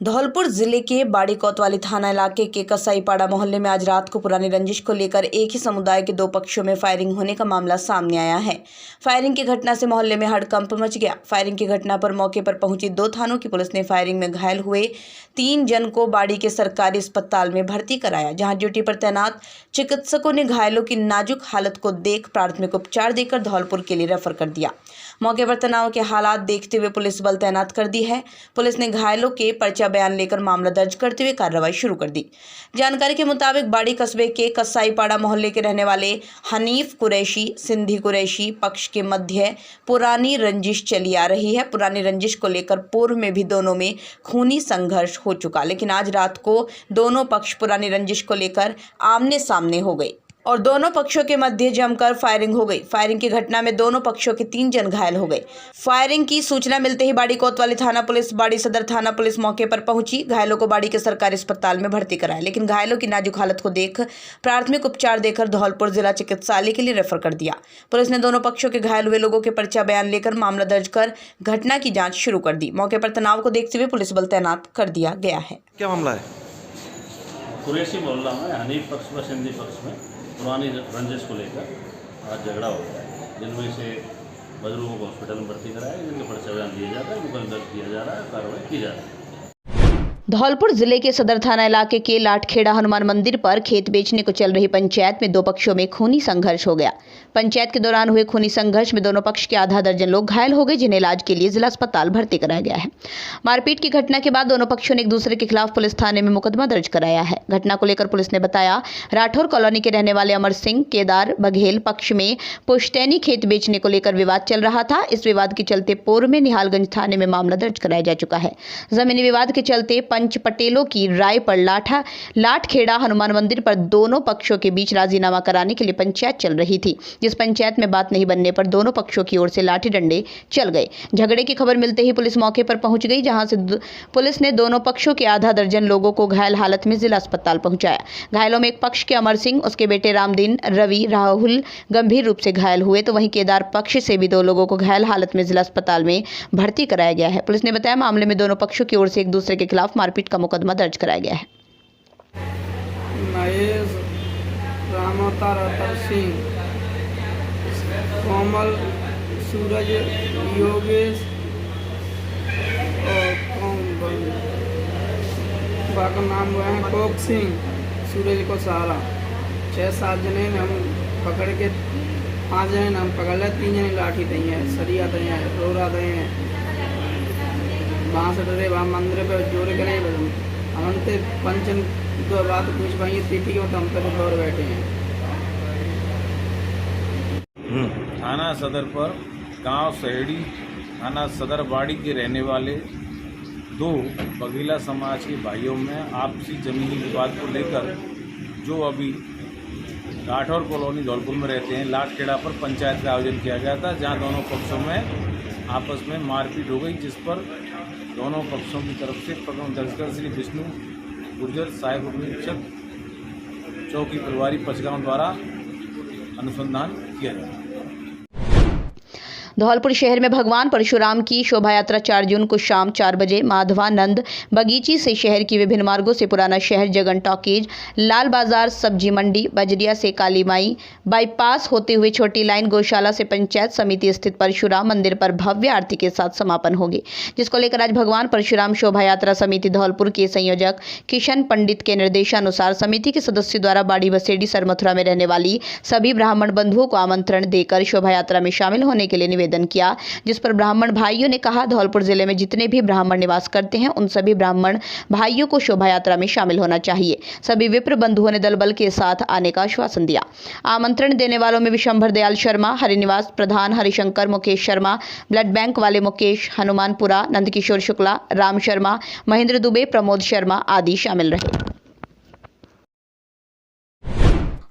धौलपुर जिले के बाड़ी कोतवाली थाना इलाके के कसाईपाड़ा मोहल्ले में आज रात को पुरानी रंजिश को लेकर एक ही समुदाय के दो पक्षों में फायरिंग होने का मामला सामने आया है। फायरिंग की घटना से मोहल्ले में हड़कंप मच गया। फायरिंग की घटना पर मौके पर पहुंची दो थानों की पुलिस ने फायरिंग में घायल हुए 3 जन को बाड़ी के सरकारी अस्पताल में भर्ती कराया, जहां ड्यूटी पर तैनात चिकित्सकों ने घायलों की नाजुक हालत को देख प्राथमिक उपचार देकर धौलपुर के लिए रेफर कर दिया। मौके पर तनाव के हालात देखते हुए पुलिस बल तैनात कर दी है। पुलिस ने घायलों के पर्चा बयान लेकर मामला दर्ज करते हुए कार्रवाई शुरू कर दी। जानकारी के मुताबिक बाड़ी कस्बे के कसाईपाड़ा मोहल्ले के रहने वाले हनीफ कुरैशी सिंधी कुरैशी पक्ष के मध्य पुरानी रंजिश चली आ रही है। पुरानी रंजिश को लेकर पूर्व में भी दोनों में खूनी संघर्ष हो चुका, लेकिन आज रात को दोनों पक्ष पुरानी रंजिश को लेकर आमने सामने हो गए और दोनों पक्षों के मध्य जमकर फायरिंग हो गई। फायरिंग की घटना में दोनों पक्षों के 3 जन घायल हो गए। फायरिंग की सूचना मिलते ही बाड़ी कोतवाली थाना पुलिस, बाड़ी सदर थाना पुलिस मौके पर पहुंची। घायलों को बाड़ी के सरकारी अस्पताल में भर्ती कराया, लेकिन घायलों की नाजुक हालत को देख प्राथमिक उपचार देकर धौलपुर जिला चिकित्सालय के लिए रेफर कर दिया। पुलिस ने दोनों पक्षों के घायल हुए लोगों के पर्चा बयान लेकर मामला दर्ज कर घटना की जाँच शुरू कर दी। मौके पर तनाव को देखते हुए पुलिस बल तैनात कर दिया गया है। क्या मामला है? कुरैशी मोहल्ला में हनीफ पक्ष में सिंधी पक्ष में पुरानी रंजिश को लेकर आज झगड़ा हो गया है, जिनमें से बुजुर्गों को हॉस्पिटल में भर्ती कराया, जिनके पर्चा बयान दिया जा रहा है, मुकदमा दर्ज किया जा रहा है, कार्रवाई की जा रही है। धौलपुर जिले के सदर थाना इलाके के लाटखेड़ा हनुमान मंदिर पर खेत बेचने को चल रही पंचायत में दो पक्षों में खूनी संघर्ष हो गया। पंचायत के दौरान हुए खूनी संघर्ष में दोनों पक्ष के आधा दर्जन लोग घायल हो गए, जिन्हें इलाज के लिए जिला अस्पताल भर्ती कराया गया है। मारपीट की घटना के बाद दोनों पक्षों ने एक दूसरे के खिलाफ पुलिस थाने में मुकदमा दर्ज कराया है। घटना को लेकर पुलिस ने बताया, राठौर कॉलोनी के रहने वाले अमर सिंह केदार बघेल पक्ष में पुश्तैनी खेत बेचने को लेकर विवाद चल रहा था। इस विवाद के चलते पूर्व में निहालगंज थाने में मामला दर्ज कराया जा चुका है। जमीनी विवाद के चलते पंच पटेलों की राय पर लाटखेड़ा हनुमान मंदिर पर दोनों पक्षों के बीच राजीनामा कराने के लिए पंचायत चल रही थी, जिस पंचायत में बात नहीं बनने पर दोनों पक्षों की ओर से लाठी डंडे चल गए। झगड़े की खबर मिलते ही पुलिस मौके पर पहुंच गई, जहां से पुलिस ने दोनों पक्षों के आधा दर्जन लोगों को घायल हालत में जिला अस्पताल पहुंचाया। घायलों में एक पक्ष के अमर सिंह, उसके बेटे रामदीन, रवि, राहुल गंभीर रूप से घायल हुए, तो वहीं केदार पक्ष से भी 2 लोगों को घायल हालत में जिला अस्पताल में भर्ती कराया गया है। पुलिस ने बताया, मामले में दोनों पक्षों की ओर से एक दूसरे के खिलाफ मारपीट का मुकदमा दर्ज कराया गया है। महेश रामवतार सिंह, कोमल, सूरज, योगेश और बाका नाम हुआ है कोक सिंह, सूरज को सहारा। 6-7 जने हम पकड़ के 5 जने हम पकड़ ले, 3 जने लाठी दी है, सरिया दी है, रोरा दी है, बांस डरे वहाँ मंदिर पे जोर करे। हमसे पंचन 2 बात कुछ भाई तिथि के हम तक और बैठे हैं। थाना सदर पर गांव सहेड़ी थाना सदर बाड़ी के रहने वाले 2 बघेला समाज के भाइयों में आपसी जमीनी विवाद को लेकर जो अभी राठौर कॉलोनी धौलपुर में रहते हैं, लाटखेड़ा पर पंचायत का आयोजन किया गया था, जहां दोनों पक्षों में आपस में मारपीट हो गई, जिस पर दोनों पक्षों की तरफ से प्रकरण दर्ज कर श्री विष्णु गुर्जर साहिब उपनिरीक्षक चौकी प्रभारी पचगांव द्वारा अनुसंधान किया जाए। धौलपुर शहर में भगवान परशुराम की शोभा यात्रा 4 जून को शाम 4 बजे माधवानंद बगीची से शहर की विभिन्न मार्गों से पुराना शहर, जगन टॉकीज, लाल बाजार, सब्जी मंडी, बजरिया से काली माई बाईपास होते हुए छोटी लाइन गौशाला से पंचायत समिति स्थित परशुराम मंदिर पर भव्य आरती के साथ समापन होगी, जिसको लेकर आज भगवान परशुराम शोभा यात्रा समिति धौलपुर के संयोजक किशन पंडित के निर्देशानुसार समिति के सदस्यों द्वारा बाड़ी बसेड़ी सरमथुरा में रहने वाली सभी ब्राह्मण बंधुओं को आमंत्रण देकर शोभा यात्रा में शामिल होने के लिए किया, जिस पर ब्राह्मण भाइयों ने कहा, धौलपुर जिले में जितने भी ब्राह्मण निवास करते हैं, उन सभी ब्राह्मण भाइयों को शोभा यात्रा में शामिल होना चाहिए। सभी विप्र बंधुओं ने दल बल के साथ आने का आश्वासन दिया। आमंत्रण देने वालों में विशंभर दयाल शर्मा, हरिनिवास प्रधान हरिशंकर, मुकेश शर्मा, ब्लड बैंक वाले मुकेश, हनुमानपुरा, नंदकिशोर शुक्ला, राम शर्मा, महेंद्र दुबे, प्रमोद शर्मा आदि शामिल रहे।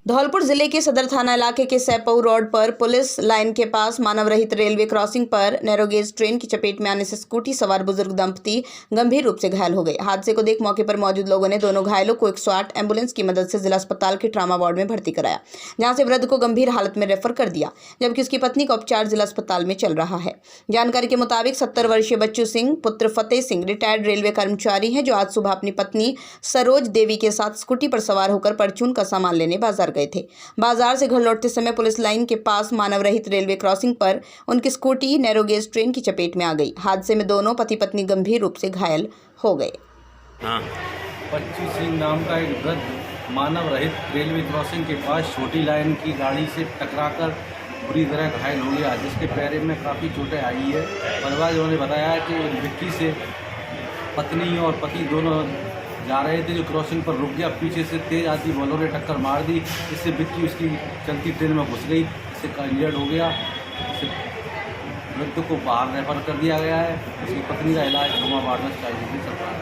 धौलपुर जिले के सदर थाना इलाके के सैपऊ रोड पर पुलिस लाइन के पास मानव रहित रेलवे क्रॉसिंग पर नैरोगेज ट्रेन की चपेट में आने से स्कूटी सवार बुजुर्ग दंपति गंभीर रूप से घायल हो गए। हादसे को देख मौके पर मौजूद लोगों ने दोनों घायलों को 108 एम्बुलेंस की मदद से जिला अस्पताल के ट्रामा वार्ड में भर्ती कराया, जहां से वृद्ध को गंभीर हालत में रेफर कर दिया, जबकि उसकी पत्नी का उपचार जिला अस्पताल में चल रहा है। जानकारी के मुताबिक 70 वर्षीय बच्चू सिंह पुत्र फतेह सिंह रिटायर्ड रेलवे कर्मचारी हैं, जो आज सुबह अपनी पत्नी सरोज देवी के साथ स्कूटी पर सवार होकर परचून का सामान लेने बाजार गए थे। बाजार से घर लौटते समय पुलिस लाइन के पास मानव रहित रेलवे क्रॉसिंग पर उनकी स्कूटी नैरोगेज ट्रेन की चपेट में आ गई। हादसे में दोनों पति पत्नी गंभीर रूप से घायल हो गए। बच्चू सिंह नाम का एक वृद्ध मानव रहित रेलवे क्रॉसिंग के पास छोटी लाइन की गाड़ी से टकराकर बुरी तरह घायल हो गया, जिसके पैर में काफ़ी चोटें आई है। परिवार ने बताया कि विक्की से पत्नी और पति दोनों जा रहे थे, जो क्रॉसिंग पर रुक गया। पीछे से तेज आती बलों ने टक्कर मार दी, इससे विक्की उसकी चलती ट्रेन में घुस गई, इससे इंजर्ड हो गया। इससे वृद्ध को बाहर रेफर कर दिया गया है। उसकी पत्नी का इलाज ट्रामा वार्ड में चल रहा है।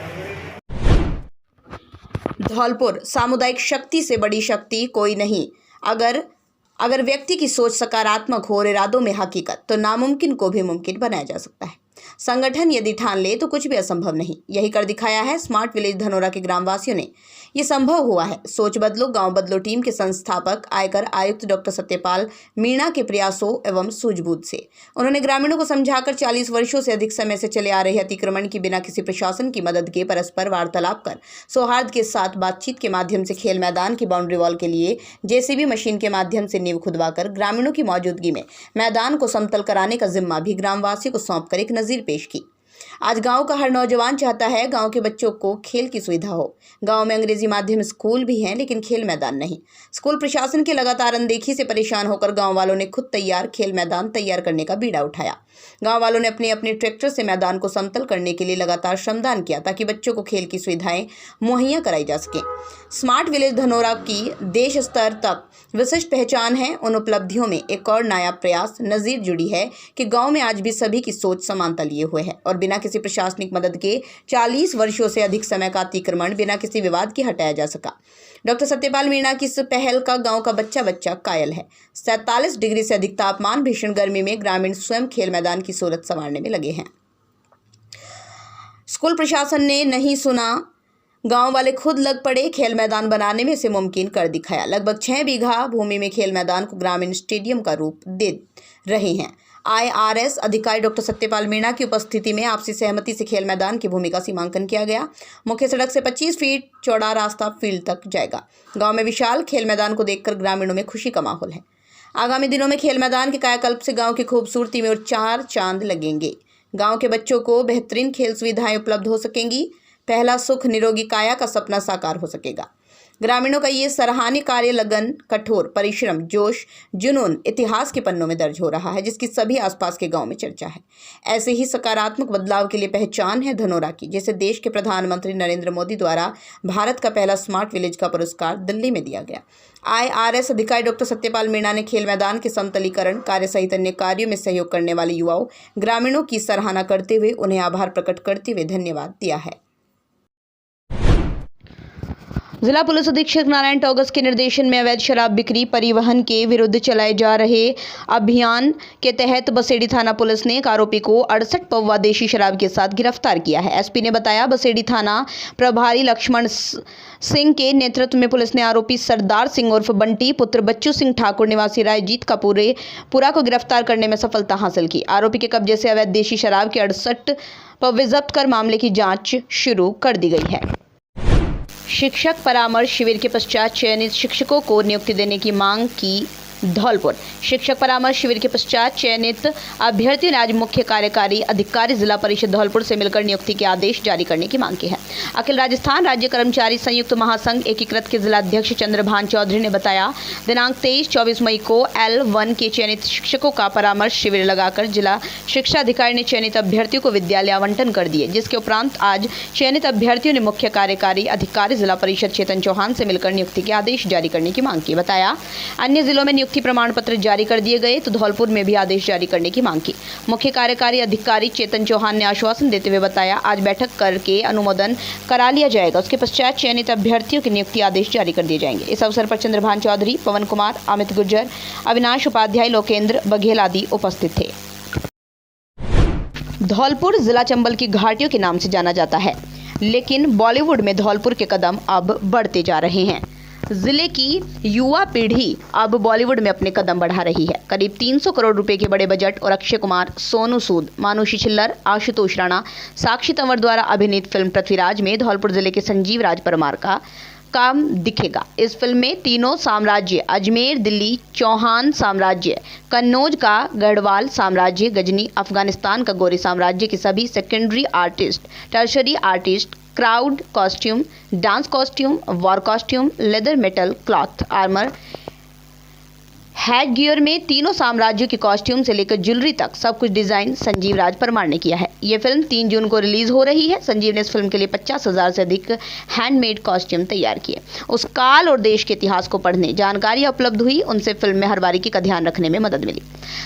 धौलपुर सामुदायिक शक्ति से बड़ी शक्ति कोई नहीं। अगर व्यक्ति की सोच सकारात्मक हो और इरादों में हकीकत, तो नामुमकिन को भी मुमकिन बनाया जा सकता है। संगठन यदि ठान ले तो कुछ भी असंभव नहीं। यही कर दिखाया है स्मार्ट विलेज धनोरा के ग्रामवासियों ने। ये संभव हुआ है सोच बदलो गांव बदलो टीम के संस्थापक आयकर आयुक्त डॉक्टर सत्यपाल मीणा के प्रयासों एवं सूझबूझ से। उन्होंने ग्रामीणों को समझाकर 40 वर्षों से अधिक समय से चले आ रहे अतिक्रमण की बिना किसी प्रशासन की मदद के परस्पर वार्तालाप कर सौहार्द के साथ बातचीत के माध्यम से खेल मैदान की बाउंड्री वॉल के लिए जेसीबी मशीन के माध्यम से नींव खुदवाकर ग्रामीणों की मौजूदगी में मैदान को समतल कराने का जिम्मा भी ग्रामवासियों को सौंपकर एक नजीर पेश की। आज गांव का हर नौजवान चाहता है गांव के बच्चों को खेल की सुविधा हो। गांव में अंग्रेजी माध्यम स्कूल भी हैं, लेकिन खेल मैदान नहीं। स्कूल प्रशासन की लगातार अनदेखी से परेशान होकर गांव वालों ने खुद तैयार खेल मैदान तैयार करने का बीड़ा उठाया। गांव वालों ने अपने अपने ट्रैक्टर से मैदान को समतल करने के लिए लगातार श्रमदान किया, ताकि बच्चों को खेल की सुविधाएं मुहैया कराई जा सके। स्मार्ट विलेज धनोरा की देश स्तर तक विशिष्ट पहचान है। उन उपलब्धियों में एक और नया प्रयास नजीर जुड़ी है कि गांव में आज भी सभी की सोच समानता लिए हुए है और बिना किसी प्रशासनिक मदद के 40 वर्षों से अधिक समय का अतिक्रमण बिना किसी विवाद के हटाया जा सका। डॉक्टर सत्यपाल मीणा की इस पहल का गांव का बच्चा कायल है। 47 डिग्री से अधिक तापमान, भीषण गर्मी में ग्रामीण स्वयं खेल मैदान की सूरत संवारने में लगे हैं। स्कूल प्रशासन ने नहीं सुना, गांव वाले खुद लग पड़े खेल मैदान बनाने में इसे मुमकिन कर दिखाया। लगभग 6 बीघा भूमि में खेल मैदान को ग्रामीण स्टेडियम का रूप दे रहे हैं। IRS अधिकारी डॉक्टर सत्यपाल मीणा की उपस्थिति में आपसी सहमति से खेल मैदान की भूमि का सीमांकन किया गया। मुख्य सड़क से 25 फीट चौड़ा रास्ता फील्ड तक जाएगा। गांव में विशाल खेल मैदान को देखकर ग्रामीणों में खुशी का माहौल है। आगामी दिनों में खेल मैदान के कायाकल्प से गांव की खूबसूरती में और 4 चांद लगेंगे। गांव के बच्चों को बेहतरीन खेल सुविधाएं उपलब्ध हो सकेंगी। पहला सुख निरोगी काया का सपना साकार हो सकेगा। ग्रामीणों का ये सराहनीय कार्य लगन, कठोर परिश्रम, जोश, जुनून इतिहास के पन्नों में दर्ज हो रहा है, जिसकी सभी आसपास के गांव में चर्चा है। ऐसे ही सकारात्मक बदलाव के लिए पहचान है धनोरा की, जिसे देश के प्रधानमंत्री नरेंद्र मोदी द्वारा भारत का पहला स्मार्ट विलेज का पुरस्कार दिल्ली में दिया गया। IRS अधिकारी डॉक्टर सत्यपाल मीणा ने खेल मैदान के समतलीकरण कार्य सहित अन्य कार्यों में सहयोग करने वाले युवाओं ग्रामीणों की सराहना करते हुए उन्हें आभार प्रकट करते हुए धन्यवाद दिया है। जिला पुलिस अधीक्षक नारायण टोगस के निर्देशन में अवैध शराब बिक्री परिवहन के विरुद्ध चलाए जा रहे अभियान के तहत बसेड़ी थाना पुलिस ने एक आरोपी को 68 पौवा देशी शराब के साथ गिरफ्तार किया है। SP ने बताया, बसेड़ी थाना प्रभारी लक्ष्मण सिंह के नेतृत्व में पुलिस ने आरोपी सरदार सिंह उर्फ बंटी पुत्र बच्चू सिंह ठाकुर निवासी रायजीत का पुरा को गिरफ्तार करने में सफलता हासिल की। आरोपी के कब्जे से अवैध देशी शराब के 68 पौवे जब्त कर मामले की जाँच शुरू कर दी गई है। शिक्षक परामर्श शिविर के पश्चात चयनित शिक्षकों को नियुक्ति देने की मांग की। धौलपुर शिक्षक परामर्श शिविर के पश्चात चयनित अभ्यर्थियों ने आज मुख्य कार्यकारी अधिकारी जिला परिषद धौलपुर से मिलकर नियुक्ति के आदेश जारी करने की मांग की है। अखिल राजस्थान राज्य कर्मचारी संयुक्त महासंघ एकीकृत के जिला अध्यक्ष चंद्रभान चौधरी ने बताया, दिनांक 23-24 मई को L1 के चयनित शिक्षकों का परामर्श शिविर लगाकर जिला शिक्षा अधिकारी ने चयनित अभ्यर्थियों को विद्यालय आवंटन कर दिए, जिसके उपरांत आज चयनित अभ्यर्थियों ने मुख्य कार्यकारी अधिकारी जिला परिषद चेतन चौहान से मिलकर नियुक्ति के आदेश जारी करने की मांग की। बताया, अन्य जिलों में नियुक्ति प्रमाण पत्र जारी कर दिए गए तो धौलपुर में भी आदेश जारी करने की मांग की। मुख्य कार्यकारी अधिकारी चेतन चौहान ने आश्वासन देते हुए बताया, आज बैठक करके अनुमोदन करा लिया जाएगा, उसके पश्चात चयनित अभ्यर्थियों की नियुक्ति आदेश जारी कर दिए जाएंगे। इस अवसर पर चंद्रभान चौधरी, पवन कुमार, अमित गुर्जर, अविनाश उपाध्याय, लोकेंद्र बघेल आदि उपस्थित थे। धौलपुर जिला चंबल की घाटियों के नाम से जाना जाता है, लेकिन बॉलीवुड में धौलपुर के कदम अब बढ़ते जा रहे हैं। जिले की युवा पीढ़ी अब बॉलीवुड में अपने कदम बढ़ा रही है। करीब 300 करोड़ रुपए के बड़े बजट और अक्षय कुमार, सोनू सूद, मानुषी छिल्लर, आशुतोष राणा, साक्षी तंवर द्वारा अभिनीत फिल्म पृथ्वीराज में धौलपुर जिले के संजीव राज परमार का काम दिखेगा। इस फिल्म में तीनों साम्राज्य, अजमेर, दिल्ली, चौहान साम्राज्य, कन्नौज का गढ़वाल साम्राज्य, गजनी अफगानिस्तान का गोरी साम्राज्य के सभी secondary artist, tertiary artist, crowd costume, dance costume, war costume, leather metal cloth, armour, head gear में तीनों साम्राज्यों के कॉस्ट्यूम से लेकर ज्वेलरी तक सब कुछ डिजाइन संजीव राज परमार ने किया है। ये फिल्म 3 जून को रिलीज हो रही है। संजीव ने इस फिल्म के लिए 50,000 से अधिक हैंडमेड कॉस्ट्यूम तैयार किए। उस काल और देश के इतिहास को पढ़ने जानकारी उपलब्ध हुई, उनसे फिल्म में हर बारीकी का ध्यान रखने में मदद मिली।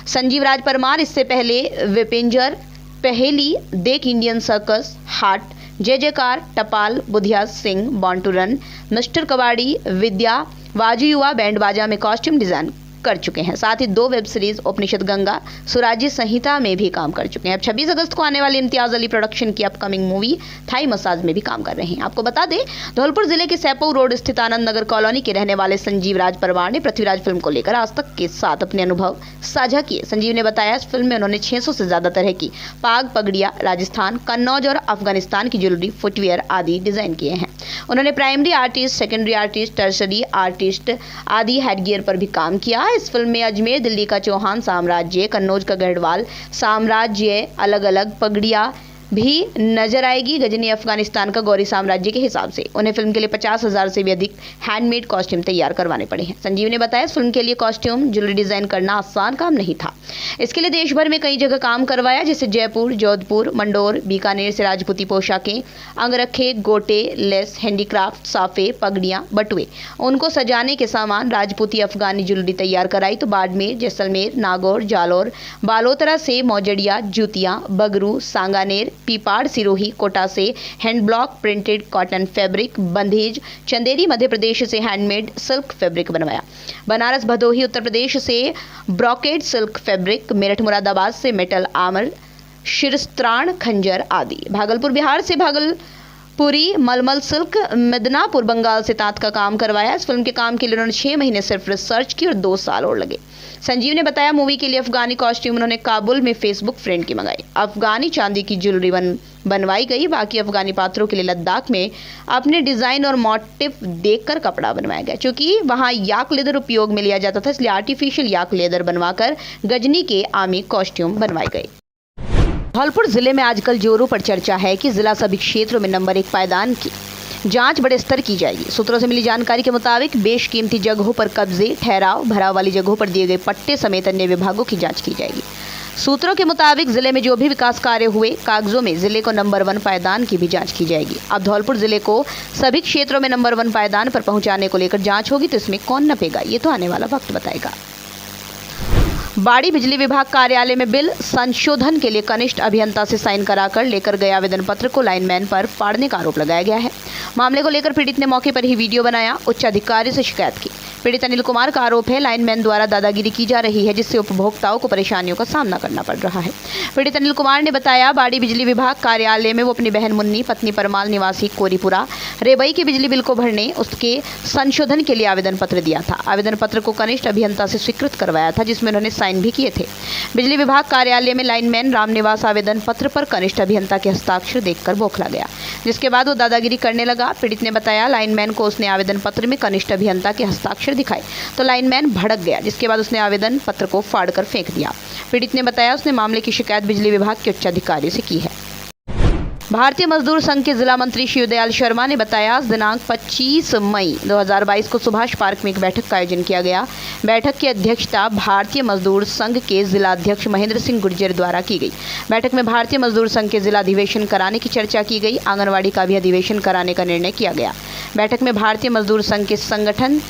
संजीव राज परमार इससे पहले विपिंजर, पहेली, देख Indian circus, heart, Jai Jaikar, Tapaal, Budhia Singh, born to run, mister Kabadi, Vidya, वाजू युवा बैंड बाजा में कॉस्ट्यूम डिजाइन कर चुके हैं। साथ ही 2 वेब सीरीज उपनिषद गंगा, सुराजी संहिता में भी काम कर चुके हैं। अब 26 अगस्त को आने वाली इम्तियाज अली प्रोडक्शन की अपकमिंग मूवी थाई मसाज में भी काम कर रहे हैं। आपको बता दें, धौलपुर जिले के सैपऊ रोड स्थित आनंद नगर कॉलोनी के रहने वाले संजीव राज परमार ने पृथ्वीराज फिल्म को लेकर आज तक के साथ अपने अनुभव साझा किए। संजीव ने बताया, इस फिल्म में उन्होंने 600 से ज्यादा तरह की पाग पगड़ियां, राजस्थान, कन्नौज और अफगानिस्तान की ज्वेलरी, फुटवेयर आदि डिजाइन किए हैं। उन्होंने primary artist, secondary artist, tertiary artist आदि हेडगियर पर भी काम किया। इस फिल्म में अजमेर, दिल्ली का चौहान साम्राज्य, कन्नौज का गढ़वाल साम्राज्य, अलग अलग पगड़ियां भी नजर आएगी। गजनी अफगानिस्तान का गौरी साम्राज्य के हिसाब से उन्हें फिल्म के लिए 50,000 से भी अधिक हैंडमेड कॉस्ट्यूम तैयार करवाने पड़े हैं। संजीव ने बताया, इस फिल्म के लिए कॉस्ट्यूम, ज्वेलरी डिजाइन करना आसान काम नहीं था। इसके लिए देश भर में कई जगह काम करवाया, जैसे जयपुर, जोधपुर, मंडोर, बीकानेर से राजपूती पोशाकें, अंगरखे, गोटे, लेस, हैंडीक्राफ्ट, साफे, पगड़ियां, बटुए, उनको सजाने के सामान, राजपूती अफगानी ज्वेलरी तैयार कराई। तो बाड़मेर, जैसलमेर, नागौर, जालौर, बालोतरा से मौजड़िया, जूतियां, बगरू, सांगानेर, पीपाड़, सिरोही, कोटा से hand block printed cotton fabric, Bandhej, Chanderi Madhya Pradesh से हैंडमेड सिल्क फैब्रिक बनवाया। बनारस, भदोही उत्तर प्रदेश से brocade silk fabric, Meerut Moradabad से मेटल आर्मर, शिरस्त्राण, खंजर आदि। भागलपुर बिहार से भागलपुरी मलमल सिल्क, मिदनापुर बंगाल से तांत का काम करवाया। इस फिल्म के काम के लिए उन्होंने 6 महीने सिर्फ रिसर्च की और 2 साल और लगे। संजीव ने बताया, मूवी के लिए अफगानी कॉस्ट्यूम उन्होंने काबुल में फेसबुक फ्रेंड की मंगाई। अफगानी चांदी की ज्वेलरी बनवाई गई। बाकी अफगानी पात्रों के लिए लद्दाख में अपने डिजाइन और मोटिव देखकर कपड़ा बनवाया गया। क्योंकि वहां याक लेदर उपयोग में लिया जाता था, इसलिए आर्टिफिशियल याक लेदर बनवाकर गजनी के आर्मी कॉस्ट्यूम बनवाए गए। धौलपुर जिले में आजकल जोरों पर चर्चा है कि जिला सभी क्षेत्रों में नंबर 1 पायदान की जांच बड़े स्तर की जाएगी। सूत्रों से मिली जानकारी के मुताबिक बेशकीमती जगहों पर कब्जे, ठहराव, भराव वाली जगहों पर दिए गए पट्टे समेत अन्य विभागों की जांच की जाएगी। सूत्रों के मुताबिक जिले में जो भी विकास कार्य हुए, कागजों में जिले को नंबर 1 पायदान की भी जांच की जाएगी। अब धौलपुर जिले को सभी क्षेत्रों में नंबर 1 पायदान पर पहुंचाने को लेकर जांच होगी, तो इसमें कौन नपेगा, ये तो आने वाला वक्त बताएगा। बाड़ी बिजली विभाग कार्यालय में बिल संशोधन के लिए कनिष्ठ अभियंता से साइन कराकर लेकर गए आवेदन पत्र को लाइनमैन पर फाड़ने का आरोप लगाया गया है। मामले को लेकर पीड़ित ने मौके पर ही वीडियो बनाया, उच्च अधिकारी से शिकायत की। पीड़ित अनिल कुमार का आरोप है, लाइनमैन द्वारा दादागिरी की जा रही है, जिससे उपभोक्ताओं को परेशानियों का सामना करना पड़ रहा है। पीड़ित अनिल कुमार ने बताया, बाड़ी बिजली विभाग कार्यालय में वो अपनी बहन मुन्नी, पत्नी परमाल निवासी कोरीपुरा, रेबई के बिजली बिल को भरने, उसके संशोधन के लिए आवेदन पत्र दिया था। आवेदन पत्र को कनिष्ठ अभियंता से स्वीकृत करवाया था, जिसमें उन्होंने साइन भी किए थे। बिजली विभाग कार्यालय में लाइनमैन रामनिवास आवेदन पत्र पर कनिष्ठ अभियंता के हस्ताक्षर देखकर बौखला गया, जिसके बाद वो दादागिरी करने लगा। पीड़ित ने बताया, लाइनमैन को उसने आवेदन पत्र में कनिष्ठ अभियंता के हस्ताक्षर दिखाए तो लाइनमैन भड़क गया, जिसके बाद उसने आवेदन पत्र को फाड़कर फेंक दिया। पीड़ित ने बताया, उसने मामले की शिकायत बिजली विभाग के उच्च अधिकारी से की है। भारतीय मजदूर संघ के जिला मंत्री शिवदयाल शर्मा ने बताया, दिनांक 25 मई 2022 को सुभाष पार्क में एक बैठक का आयोजन किया गया। बैठक की अध्यक्षता भारतीय मजदूर संघ के जिला अध्यक्ष महेंद्र सिंह गुर्जर द्वारा की गई। बैठक में भारतीय मजदूर संघ के जिला अधिवेशन कराने की चर्चा की गई। आंगनवाड़ी का भी अधिवेशन कराने का निर्णय किया गया। बैठक में भारतीय मजदूर संघ के संगठन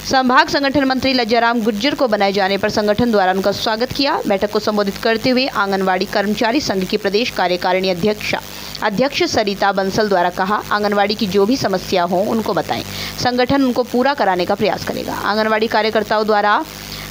संभाग संगठन मंत्री लज्जाराम गुर्जर को बनाए जाने पर संगठन द्वारा उनका स्वागत किया। बैठक को संबोधित करते हुए आंगनवाड़ी कर्मचारी संघ की प्रदेश कार्यकारिणी अध्यक्ष सरिता बंसल द्वारा कहा, आंगनवाड़ी की जो भी समस्या हो उनको बताएं, संगठन उनको पूरा कराने का प्रयास करेगा। आंगनवाड़ी कार्यकर्ताओं द्वारा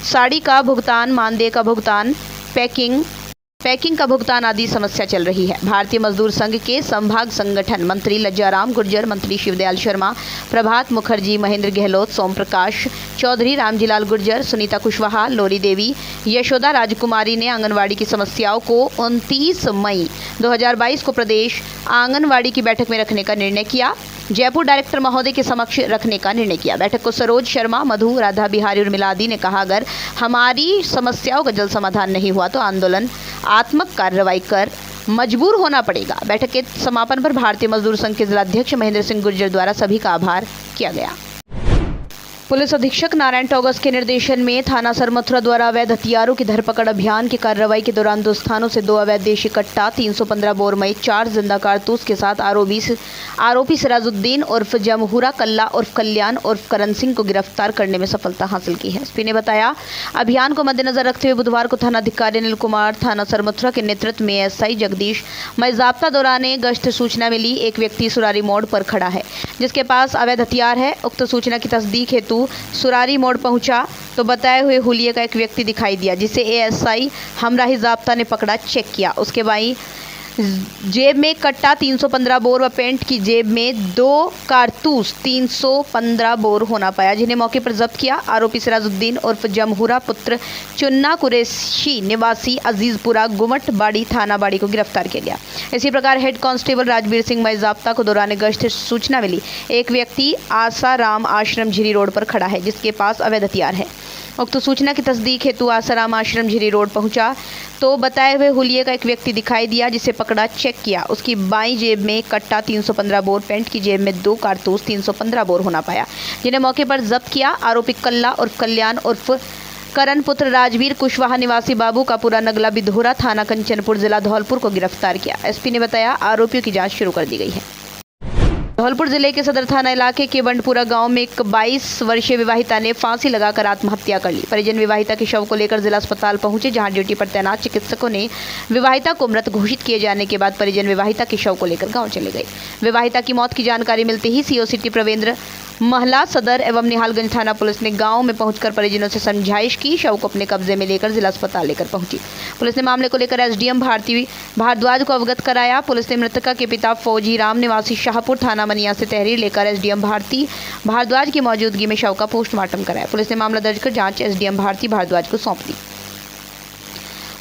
साड़ी का भुगतान, मानदेय का भुगतान, पैकिंग का भुगतान आदि समस्या चल रही है। भारतीय मजदूर संघ के संभाग संगठन मंत्री लज्जाराम गुर्जर, मंत्री शिवदयाल शर्मा, प्रभात मुखर्जी, महेंद्र गहलोत, सोम प्रकाश चौधरी, रामजीलाल गुर्जर, सुनीता कुशवाहा, लोरी देवी, यशोदा राजकुमारी ने आंगनवाड़ी की समस्याओं को 29 मई 2022 को प्रदेश आंगनवाड़ी की बैठक में रखने का निर्णय किया। जयपुर डायरेक्टर महोदय के समक्ष रखने का निर्णय किया। बैठक को सरोज शर्मा, मधु, राधा बिहारी और मिलादी ने कहा, अगर हमारी समस्याओं का जल्द समाधान नहीं हुआ तो आंदोलनात्मक कार्रवाई कर मजबूर होना पड़ेगा। बैठक के समापन पर भारतीय मजदूर संघ के जिलाध्यक्ष महेंद्र सिंह गुर्जर द्वारा सभी का आभार किया गया। पुलिस अधीक्षक नारायण टोगस के निर्देशन में थाना सरमथुरा द्वारा अवैध हथियारों की धरपकड़ अभियान की कार्रवाई के दौरान 2 स्थानों से 2 अवैध देशी कट्टा, 315 बोर मई 4 जिंदा कारतूस के साथ आरोपी सिराजुद्दीन उर्फ जमहूरा कल्ला उर्फ कल्याण उर्फ करण सिंह को गिरफ्तार करने में सफलता हासिल की है। एसपी ने बताया, अभियान को मद्देनजर रखते हुए बुधवार को थानाधिकारी अनिल कुमार, थाना सरमथुरा के नेतृत्व में एसआई जगदीश मजाब्ता दौरान गश्त सूचना मिली, एक व्यक्ति सुरारी मोड़ पर खड़ा है जिसके पास अवैध हथियार है। उक्त सूचना की तस्दीक हेतु सुरारी मोड़ पहुंचा तो बताए हुए हुलिये का एक व्यक्ति दिखाई दिया, जिसे एएसआई हमराही जाब्ता ने पकड़ा, चेक किया। उसके बाईं जेब में कट्टा 315 बोर व पेंट की जेब में 2 कारतूस 315 बोर होना पाया, जिन्हें मौके पर जब्त किया। आरोपी सिराजुद्दीन उर्फ जमहूरा पुत्र चुन्ना कुरैशी निवासी अजीजपुरा गुमट बाड़ी थाना बाड़ी को गिरफ्तार किया गया। इसी प्रकार हेड कांस्टेबल राजवीर सिंह मजाब्ता को दौरान गश्त सूचना मिली, एक व्यक्ति आसाराम आश्रम झिरी रोड पर खड़ा है जिसके पास अवैध हथियार है। उक्त सूचना की तस्दीक हेतु आसाराम आश्रम झिरी रोड पहुंचा तो बताए हुए हुलिये का एक व्यक्ति दिखाई दिया, जिसे पकड़ा, चेक किया। उसकी बाईं जेब में कट्टा 315 बोर, पेंट की जेब में 2 कारतूस 315 बोर होना पाया, जिन्हें मौके पर जब्त किया। आरोपी कल्ला उर्फ कल्याण उर्फ करण पुत्र राजवीर कुशवाहा निवासी बाबू का पूरा नगला बिधोरा थाना कंचनपुर जिला धौलपुर को गिरफ्तार किया। एसपी ने बताया, आरोपियों की जाँच शुरू कर दी गई है। धौलपुर जिले के सदर थाना इलाके के बंडपुरा गांव में एक 22 वर्षीय विवाहिता ने फांसी लगाकर आत्महत्या कर ली। परिजन विवाहिता के शव को लेकर जिला अस्पताल पहुंचे, जहां ड्यूटी पर तैनात चिकित्सकों ने विवाहिता को मृत घोषित किए जाने के बाद परिजन विवाहिता के शव को लेकर गांव चले गए। विवाहिता की मौत की जानकारी मिलते ही सीओ सिटी प्रवेंद्र महला सदर एवं निहालगंज थाना पुलिस ने गांव में पहुंचकर परिजनों से समझाइश की। शव को अपने कब्जे में लेकर जिला अस्पताल लेकर पहुंची। पुलिस ने मामले को लेकर एसडीएम भारती भारद्वाज को अवगत कराया। पुलिस ने मृतका के पिता फौजी राम निवासी शाहपुर थाना मनिया से तहरीर लेकर एसडीएम भारती भारद्वाज की मौजूदगी में शव का पोस्टमार्टम कराया। पुलिस ने मामला दर्ज कर जांच एसडीएम भारती भारद्वाज को सौंप दी।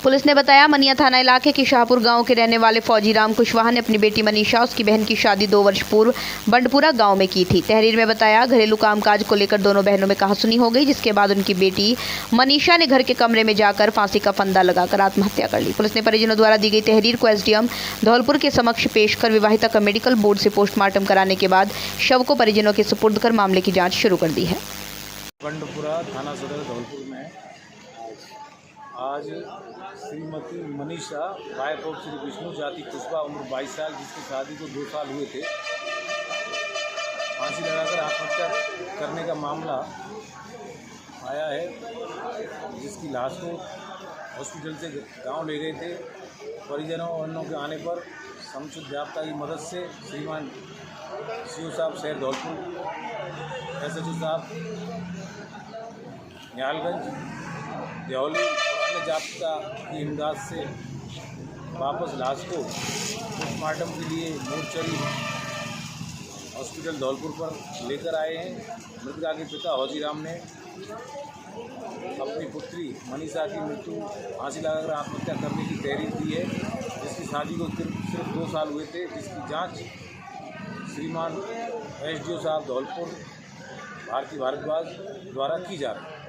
पुलिस ने बताया, मनिया थाना इलाके के शाहपुर गांव के रहने वाले फौजी राम कुशवाहा ने अपनी बेटी मनीषा, उसकी बहन की शादी 2 वर्ष पूर्व बंडपुरा गांव में की थी। तहरीर में बताया, घरेलू कामकाज को लेकर दोनों बहनों में कहासुनी हो गई, जिसके बाद उनकी बेटी मनीषा ने घर के कमरे में जाकर फांसी का फंदा लगाकर आत्महत्या कर ली। पुलिस ने परिजनों द्वारा दी गई तहरीर को एसडीएम धौलपुर के समक्ष पेश कर विवाहिता का मेडिकल बोर्ड से पोस्टमार्टम कराने के बाद शव को परिजनों के सुपुर्द कर मामले की जाँच शुरू कर दी है। बंडपुरा थाना सदर धौलपुर में आज श्रीमती मनीषा वाइफ ऑफ श्री विष्णु जाति कुशवाहा उम्र 22 साल, जिसकी शादी को 2 साल हुए थे, फांसी लगाकर आत्महत्या करने का मामला आया है, जिसकी लाश को हॉस्पिटल से गांव ले गए थे। परिजनों और अन्यों के आने पर समुचित व्याप्ता की मदद से श्रीमान सीओ साहब शहर धौलपुर, एसएचओ साहब निहालगंज, देहौली जाब्ता की इमदाद से वापस लाश को पोस्टमार्टम के लिए मोर्चरी हॉस्पिटल धौलपुर पर लेकर आए हैं। मृतका के पिता हौजीराम ने अपनी पुत्री मनीषा की मृत्यु फांसी लगाकर आत्महत्या करने की तहरीर दी है, जिसकी शादी को सिर्फ 2 साल हुए थे, जिसकी जांच श्रीमान एसडीओ साहब धौलपुर भारती भारद्वाज द्वारा की जा रही है।